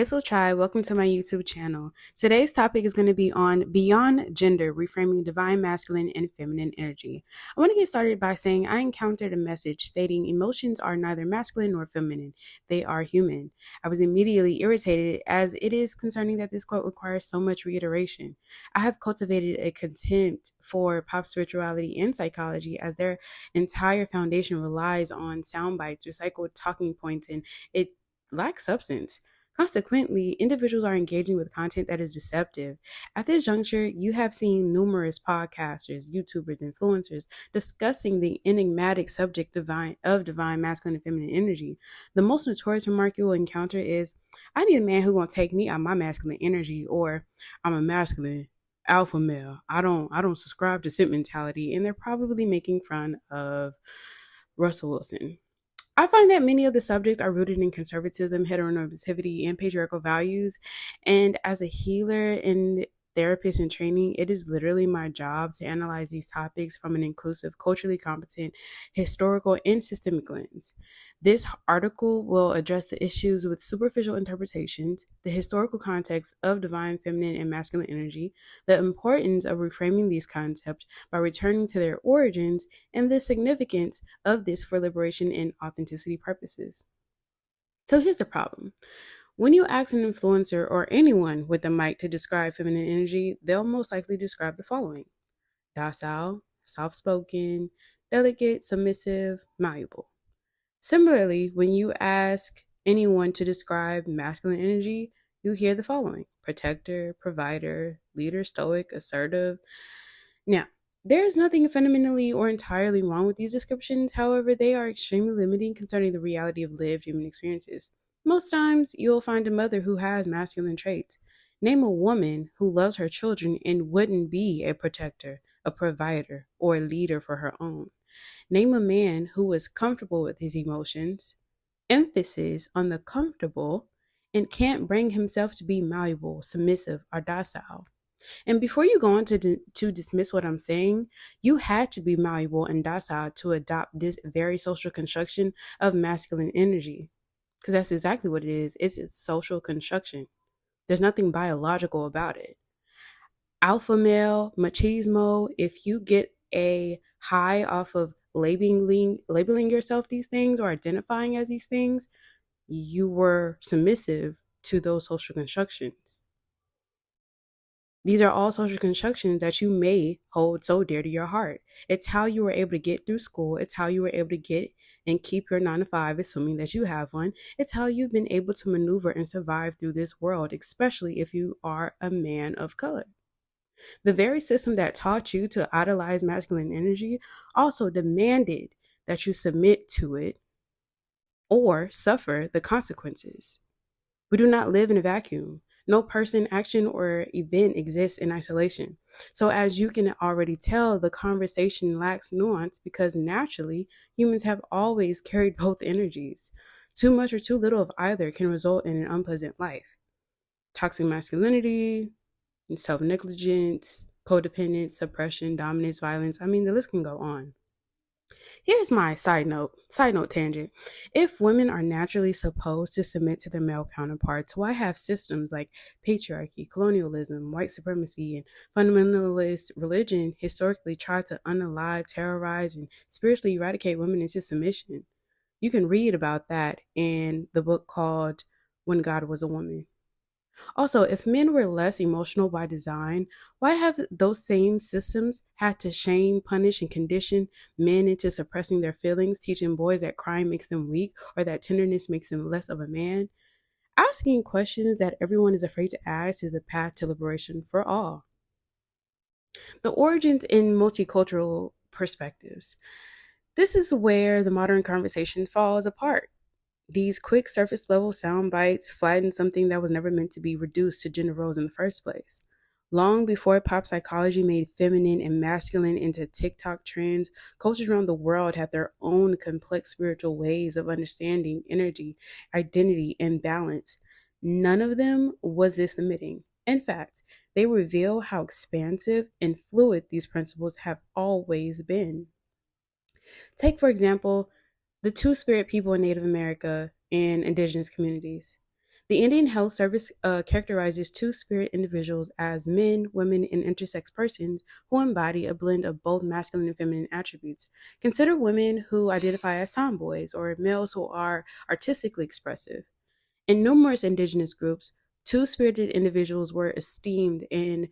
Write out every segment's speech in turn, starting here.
Hey Soul Tribe, welcome to my YouTube channel. Today's topic is going to be on Beyond Gender, Reframing Divine Masculine and Feminine Energy. I want to get started by saying I encountered a message stating emotions are neither masculine nor feminine, they are human. I was immediately irritated as it is concerning that this quote requires so much reiteration. I have cultivated a contempt for pop spirituality and psychology as their entire foundation relies on sound bites, recycled talking points, and it lacks substance. Consequently, individuals are engaging with content that is deceptive. At this juncture, you have seen numerous podcasters, YouTubers, influencers discussing the enigmatic subject of divine masculine and feminine energy. The most notorious remark you will encounter is, I need a man who's gonna take me out of my masculine energy, or I'm a masculine alpha male. I don't subscribe to simp mentality, and they're probably making fun of Russell Wilson. I find that many of the subjects are rooted in conservatism, heteronormativity, and patriarchal values. And as a healer and therapist in training, it is literally my job to analyze these topics from an inclusive, culturally competent, historical, and systemic lens. This article will address the issues with superficial interpretations, the historical context of divine feminine and masculine energy, the importance of reframing these concepts by returning to their origins, and the significance of this for liberation and authenticity purposes. So here's the problem. When you ask an influencer or anyone with a mic to describe feminine energy, they'll most likely describe the following: docile, soft spoken, delicate, submissive, malleable. Similarly, when you ask anyone to describe masculine energy, you hear the following: protector, provider, leader, stoic, assertive. Now, there is nothing fundamentally or entirely wrong with these descriptions. However, they are extremely limiting concerning the reality of lived human experiences. Most times, you'll find a mother who has masculine traits. Name a woman who loves her children and wouldn't be a protector, a provider, or a leader for her own. Name a man who is comfortable with his emotions, emphasis on the comfortable, and can't bring himself to be malleable, submissive, or docile. And before you go on to dismiss what I'm saying, you had to be malleable and docile to adopt this very social construction of masculine energy. Because that's exactly what it is. It's a social construction. There's nothing biological about it. Alpha male, machismo, if you get a high off of labeling yourself these things or identifying as these things, you were submissive to those social constructions. These are all social constructions that you may hold so dear to your heart. It's how you were able to get through school. It's how you were able to get and keep your 9 to 5, assuming that you have one. It's how you've been able to maneuver and survive through this world, especially if you are a man of color. The very system that taught you to idolize masculine energy also demanded that you submit to it or suffer the consequences. We do not live in a vacuum. No person, action, or event exists in isolation. So, as you can already tell, the conversation lacks nuance because naturally, humans have always carried both energies. Too much or too little of either can result in an unpleasant life. Toxic masculinity, self negligence, codependence, suppression, dominance, violence. I mean, the list can go on. Here's my side note tangent. If women are naturally supposed to submit to their male counterparts, why have systems like patriarchy, colonialism, white supremacy, and fundamentalist religion historically tried to unalive, terrorize, and spiritually eradicate women into submission? You can read about that in the book called When God Was a Woman. Also, if men were less emotional by design, why have those same systems had to shame, punish, and condition men into suppressing their feelings, teaching boys that crying makes them weak or that tenderness makes them less of a man? Asking questions that everyone is afraid to ask is the path to liberation for all. The origins in multicultural perspectives. This is where the modern conversation falls apart. These quick surface level sound bites flatten something that was never meant to be reduced to gender roles in the first place. Long before pop psychology made feminine and masculine into TikTok trends, cultures around the world had their own complex spiritual ways of understanding energy, identity, and balance. None of them was this limiting. In fact, they reveal how expansive and fluid these principles have always been. Take, for example, the two spirit people in Native America and indigenous communities. The Indian Health Service characterizes two spirit individuals as men, women, and intersex persons who embody a blend of both masculine and feminine attributes. Consider women who identify as tomboys or males who are artistically expressive. In numerous indigenous groups, two spirited individuals were esteemed and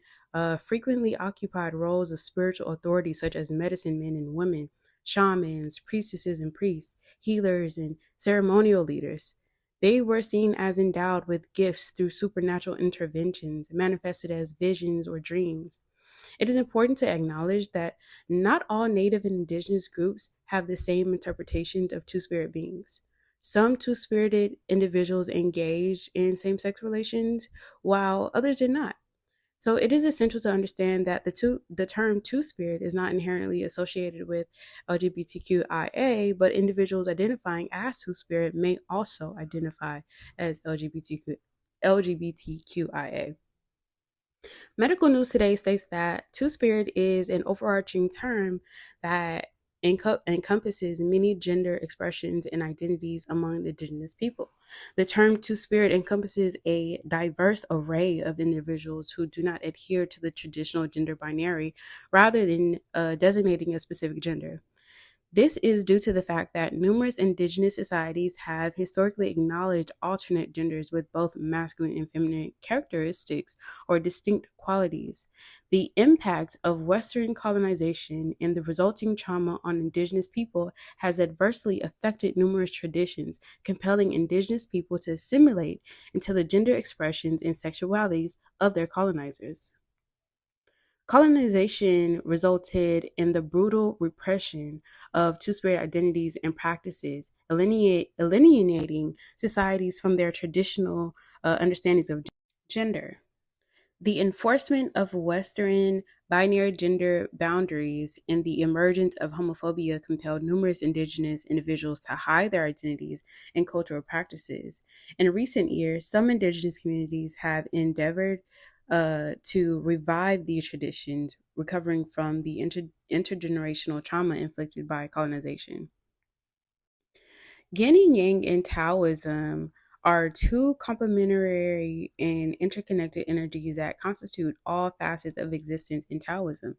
frequently occupied roles of spiritual authority, such as medicine men and women, shamans, priestesses and priests, healers, and ceremonial leaders. They were seen as endowed with gifts through supernatural interventions, manifested as visions or dreams. It is important to acknowledge that not all Native and Indigenous groups have the same interpretations of two spirit beings. Some two spirited individuals engaged in same sex relations, while others did not. So it is essential to understand that the term two spirit is not inherently associated with LGBTQIA, but individuals identifying as two spirit may also identify as LGBTQIA. Medical News Today states that Two Spirit is an overarching term that encompasses many gender expressions and identities among Indigenous people. The term Two Spirit encompasses a diverse array of individuals who do not adhere to the traditional gender binary rather than designating a specific gender. This is due to the fact that numerous indigenous societies have historically acknowledged alternate genders with both masculine and feminine characteristics or distinct qualities. The impact of Western colonization and the resulting trauma on indigenous people has adversely affected numerous traditions, compelling indigenous people to assimilate into the gender expressions and sexualities of their colonizers. Colonization resulted in the brutal repression of Two Spirit identities and practices, alienating societies from their traditional understandings of gender. The enforcement of Western binary gender boundaries and the emergence of homophobia compelled numerous indigenous individuals to hide their identities and cultural practices. In recent years, some indigenous communities have endeavored to revive these traditions, recovering from the intergenerational trauma inflicted by colonization. Yin and Yang and Taoism are two complementary and interconnected energies that constitute all facets of existence in Taoism.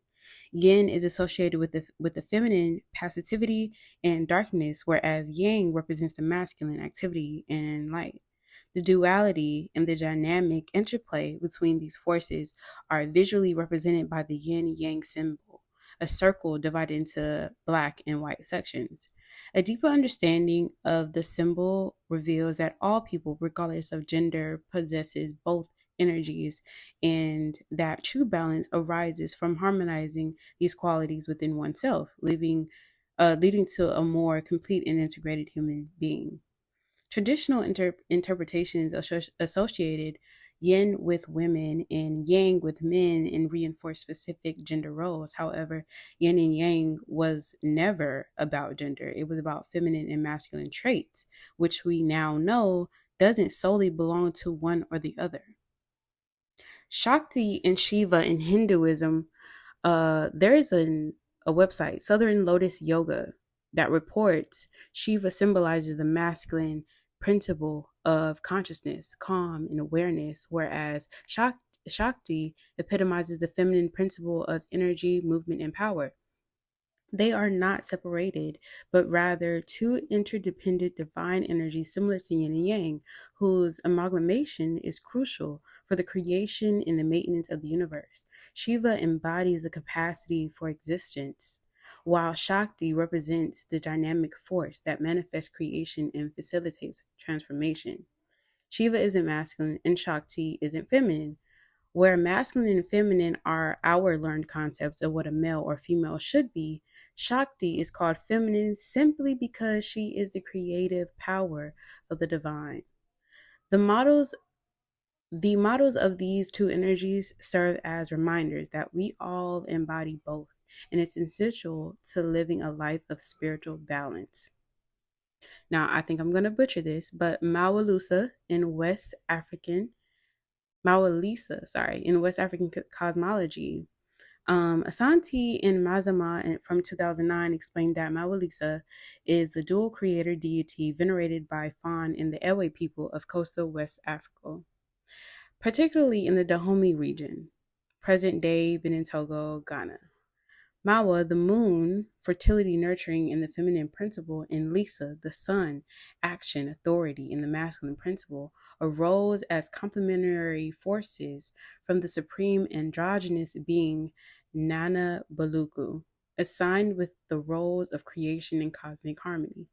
Yin is associated with the feminine passivity and darkness, whereas Yang represents the masculine activity and light. The duality and the dynamic interplay between these forces are visually represented by the yin yang symbol, a circle divided into black and white sections. A deeper understanding of the symbol reveals that all people, regardless of gender, possesses both energies, and that true balance arises from harmonizing these qualities within oneself, leading to a more complete and integrated human being. Traditional interpretations associated yin with women and yang with men and reinforce specific gender roles. However, yin and yang was never about gender, it was about feminine and masculine traits, which we now know doesn't solely belong to one or the other. Shakti and Shiva in Hinduism, there is a website, Southern Lotus Yoga, that reports Shiva symbolizes the masculine principle of consciousness, calm, and awareness, whereas Shakti epitomizes the feminine principle of energy, movement, and power. They are not separated, but rather two interdependent divine energies similar to yin and yang, whose amalgamation is crucial for the creation and the maintenance of the universe. Shiva embodies the capacity for existence, while Shakti represents the dynamic force that manifests creation and facilitates transformation. Shiva isn't masculine and Shakti isn't feminine. Where masculine and feminine are our learned concepts of what a male or female should be, Shakti is called feminine simply because she is the creative power of the divine. The models the models of these two energies serve as reminders that we all embody both, and it's essential to living a life of spiritual balance. Now, I think I'm going to butcher this, but Mawalisa, sorry, in West African cosmology, Asante and Mazama from 2009 explained that Mawalisa is the dual creator deity venerated by Fon and the Ewe people of coastal West Africa, particularly in the Dahomey region, present day Benin Togo, Ghana. Mawa, the moon, fertility, nurturing, and the feminine principle, and Lisa, the sun, action, authority, and the masculine principle, arose as complementary forces from the supreme androgynous being Nana Baluku, assigned with the roles of creation and cosmic harmony.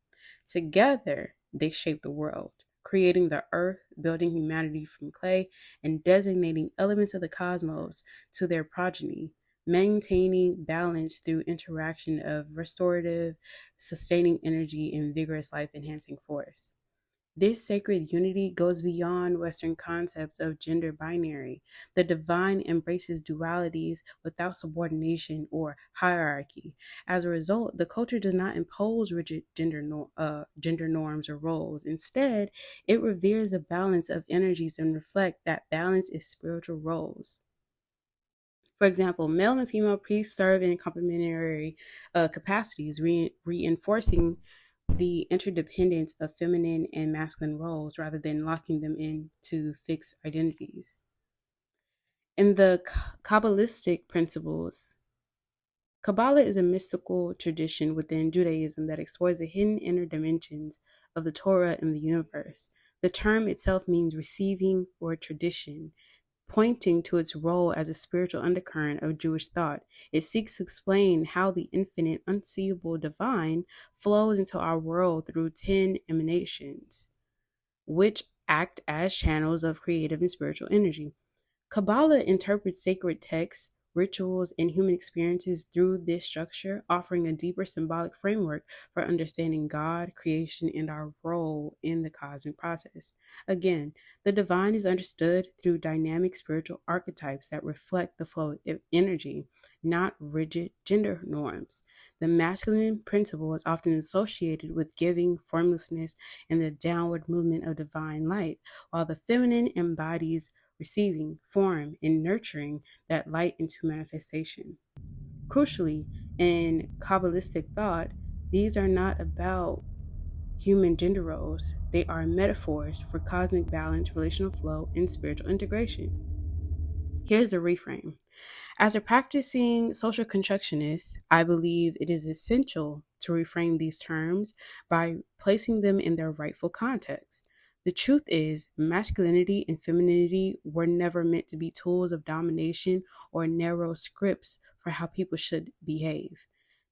Together, they shape the world, creating the earth, building humanity from clay, and designating elements of the cosmos to their progeny, maintaining balance through interaction of restorative, sustaining energy, and vigorous life enhancing force. This sacred unity goes beyond Western concepts of gender binary. The divine embraces dualities without subordination or hierarchy. As a result, the culture does not impose rigid gender norms or roles. Instead, it reveres a balance of energies and reflect that balance is spiritual roles. For example, male and female priests serve in complementary capacities, reinforcing the interdependence of feminine and masculine roles rather than locking them into fixed identities. In the Kabbalistic principles, Kabbalah is a mystical tradition within Judaism that explores the hidden inner dimensions of the Torah and the universe. The term itself means receiving or tradition, pointing to its role as a spiritual undercurrent of Jewish thought. It seeks to explain how the infinite, unseeable divine flows into our world through 10 emanations, which act as channels of creative and spiritual energy. Kabbalah interprets sacred texts, rituals, and human experiences through this structure, offering a deeper symbolic framework for understanding God, creation, and our role in the cosmic process. Again, the divine is understood through dynamic spiritual archetypes that reflect the flow of energy, not rigid gender norms. The masculine principle is often associated with giving, formlessness, and the downward movement of divine light, while the feminine embodies receiving, form, and nurturing that light into manifestation. Crucially, in Kabbalistic thought, these are not about human gender roles, they are metaphors for cosmic balance, relational flow, and spiritual integration. Here's a reframe. As a practicing social constructionist, I believe it is essential to reframe these terms by placing them in their rightful context. The truth is, masculinity and femininity were never meant to be tools of domination or narrow scripts for how people should behave.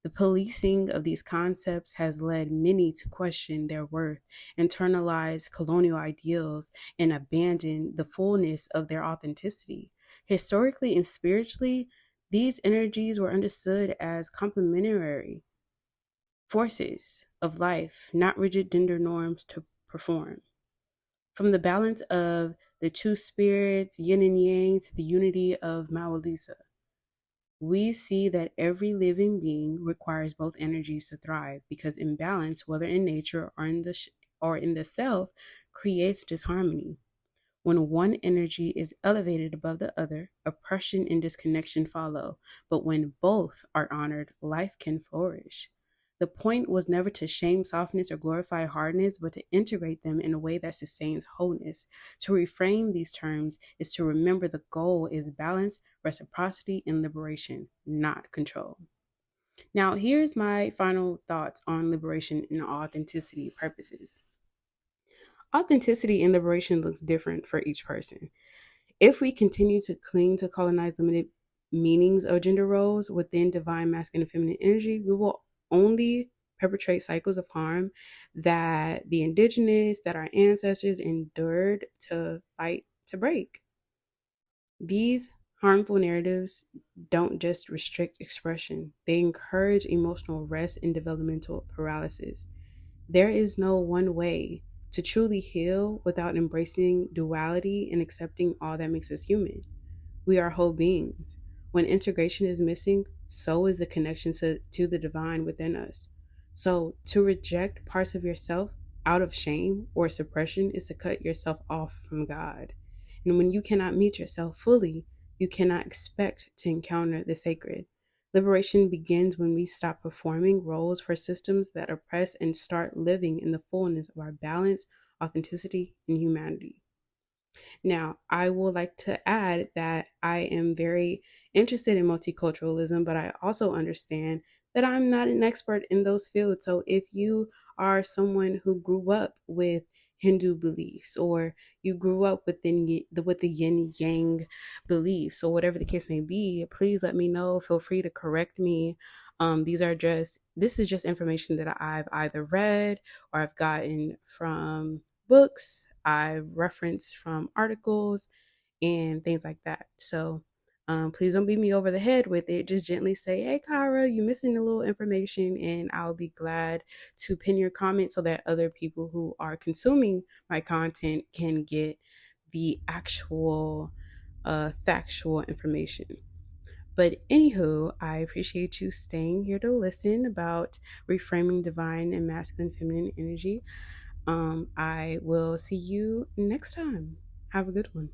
The policing of these concepts has led many to question their worth, internalize colonial ideals, and abandon the fullness of their authenticity. Historically and spiritually, these energies were understood as complementary forces of life, not rigid gender norms to perform. From the balance of the two spirits, yin and yang, to the unity of Mawalisa, we see that every living being requires both energies to thrive because imbalance, whether in nature or in the self, creates disharmony. When one energy is elevated above the other, oppression and disconnection follow. But when both are honored, life can flourish. The point was never to shame softness or glorify hardness, but to integrate them in a way that sustains wholeness. To reframe these terms is to remember the goal is balance, reciprocity, and liberation, not control. Now, here's my final thoughts on liberation and authenticity purposes. Authenticity and liberation looks different for each person. If we continue to cling to colonized limited meanings of gender roles within divine masculine and feminine energy, we will only perpetrate cycles of harm that the indigenous, that our ancestors endured to fight to break. These harmful narratives don't just restrict expression, they encourage emotional rest and developmental paralysis. There is no one way to truly heal without embracing duality and accepting all that makes us human. We are whole beings. When integration is missing, so is the connection to the divine within us. So, to reject parts of yourself out of shame or suppression is to cut yourself off from God. And when you cannot meet yourself fully, You cannot expect to encounter the sacred. Liberation begins when we stop performing roles for systems that oppress and start living in the fullness of our balance, authenticity, and humanity. Now, I would like to add that I am very interested in multiculturalism, but I also understand that I'm not an expert in those fields. So if you are someone who grew up with Hindu beliefs, or you grew up with the yin yang beliefs, or whatever the case may be, please let me know. Feel free to correct me. This is just information that I've either read or I've gotten from books, I've referenced from articles and things like that. So please don't beat me over the head with it. Just gently say, hey, Kyra, you're missing a little information, and I'll be glad to pin your comment so that other people who are consuming my content can get the actual factual information. But anywho, I appreciate you staying here to listen about reframing divine and masculine feminine energy. I will see you next time. Have a good one.